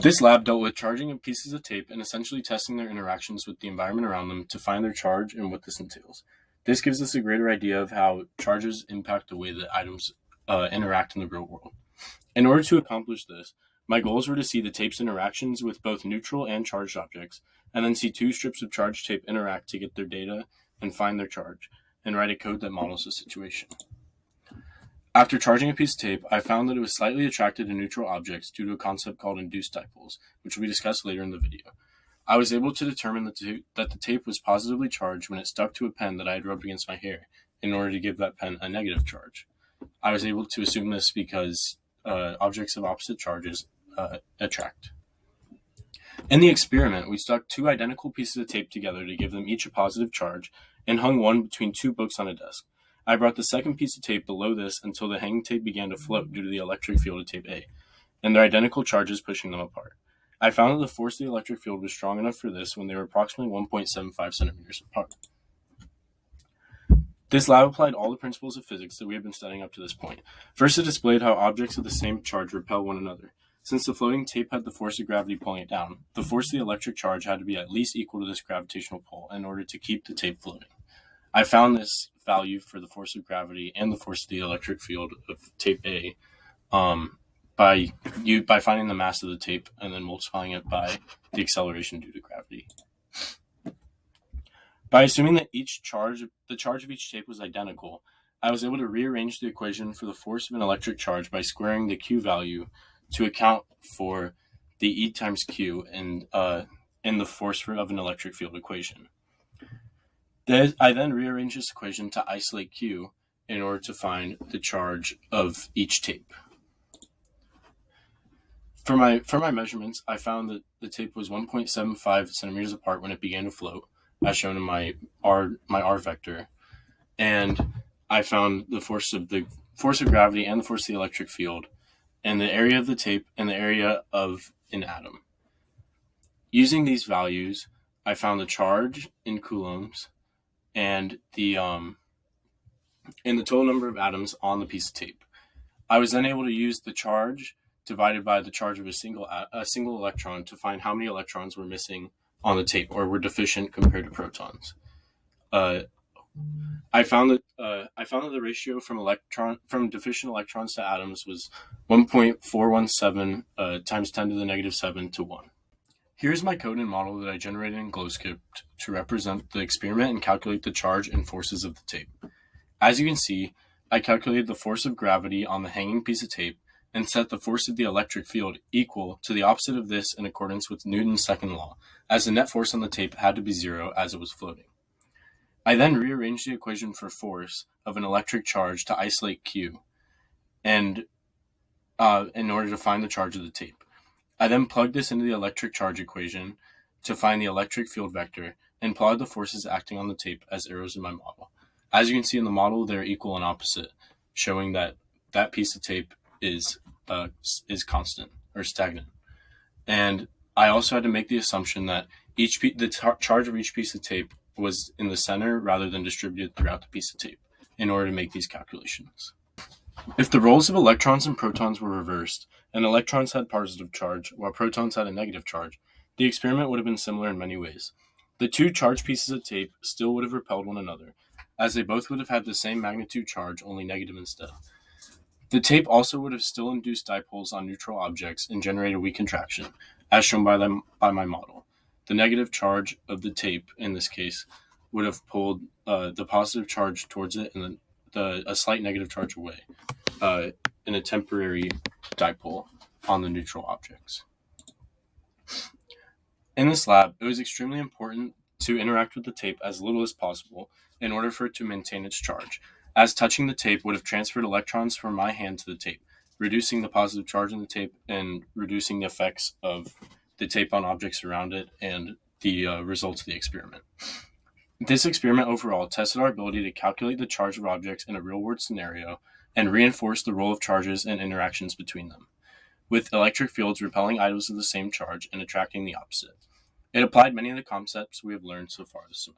This lab dealt with charging of pieces of tape and essentially testing their interactions with the environment around them to find their charge and what this entails. This gives us a greater idea of how charges impact the way that items interact in the real world. In order to accomplish this, my goals were to see the tape's interactions with both neutral and charged objects, and then see two strips of charged tape interact to get their data and find their charge, and write a code that models the situation. After charging a piece of tape, I found that it was slightly attracted to neutral objects due to a concept called induced dipoles, which will be discussed later in the video. I was able to determine that the tape was positively charged when it stuck to a pen that I had rubbed against my hair in order to give that pen a negative charge. I was able to assume this because objects of opposite charges attract. In the experiment, we stuck two identical pieces of tape together to give them each a positive charge and hung one between two books on a desk. I brought the second piece of tape below this until the hanging tape began to float due to the electric field of tape A, and their identical charges pushing them apart. I found that the force of the electric field was strong enough for this when they were approximately 1.75 centimeters apart. This lab applied all the principles of physics that we have been studying up to this point. First, it displayed how objects of the same charge repel one another. Since the floating tape had the force of gravity pulling it down, the force of the electric charge had to be at least equal to this gravitational pull in order to keep the tape floating. I found this value for the force of gravity and the force of the electric field of tape A by finding the mass of the tape and then multiplying it by the acceleration due to gravity. By assuming that the charge of each tape was identical, I was able to rearrange the equation for the force of an electric charge by squaring the Q value to account for the E times Q in the force of an electric field equation. I then rearranged this equation to isolate Q in order to find the charge of each tape. For my measurements, I found that the tape was 1.75 centimeters apart when it began to float, as shown in my R vector, and I found the force of gravity and the force of the electric field, and the area of the tape and the area of an atom. Using these values, I found the charge in coulombs and the total number of atoms on the piece of tape. I was then able to use the charge divided by the charge of a single electron to find how many electrons were missing on the tape or were deficient compared to protons. I found that the ratio from deficient electrons to atoms was 1.417 times 10 to the negative 7 to 1. Here's my code and model that I generated in Glowscript to represent the experiment and calculate the charge and forces of the tape. As you can see, I calculated the force of gravity on the hanging piece of tape and set the force of the electric field equal to the opposite of this in accordance with Newton's second law, as the net force on the tape had to be zero as it was floating. I then rearranged the equation for force of an electric charge to isolate Q, and in order to find the charge of the tape. I then plugged this into the electric charge equation to find the electric field vector and plotted the forces acting on the tape as arrows in my model. As you can see in the model, they're equal and opposite, showing that that piece of tape is constant or stagnant. And I also had to make the assumption that the charge of each piece of tape was in the center rather than distributed throughout the piece of tape in order to make these calculations. If the roles of electrons and protons were reversed, and electrons had positive charge while protons had a negative charge, the experiment would have been similar in many ways. The two charged pieces of tape still would have repelled one another, as they both would have had the same magnitude charge, only negative instead. The tape also would have still induced dipoles on neutral objects and generated weak contraction, as shown by my model. The negative charge of the tape, in this case, would have pulled the positive charge towards it and a slight negative charge away in a temporary dipole on the neutral objects. In this lab, it was extremely important to interact with the tape as little as possible in order for it to maintain its charge, as touching the tape would have transferred electrons from my hand to the tape, reducing the positive charge in the tape and reducing the effects of the tape on objects around it and the results of the experiment. This experiment overall tested our ability to calculate the charge of objects in a real-world scenario and reinforced the role of charges and interactions between them, with electric fields repelling items of the same charge and attracting the opposite. It applied many of the concepts we have learned so far this semester.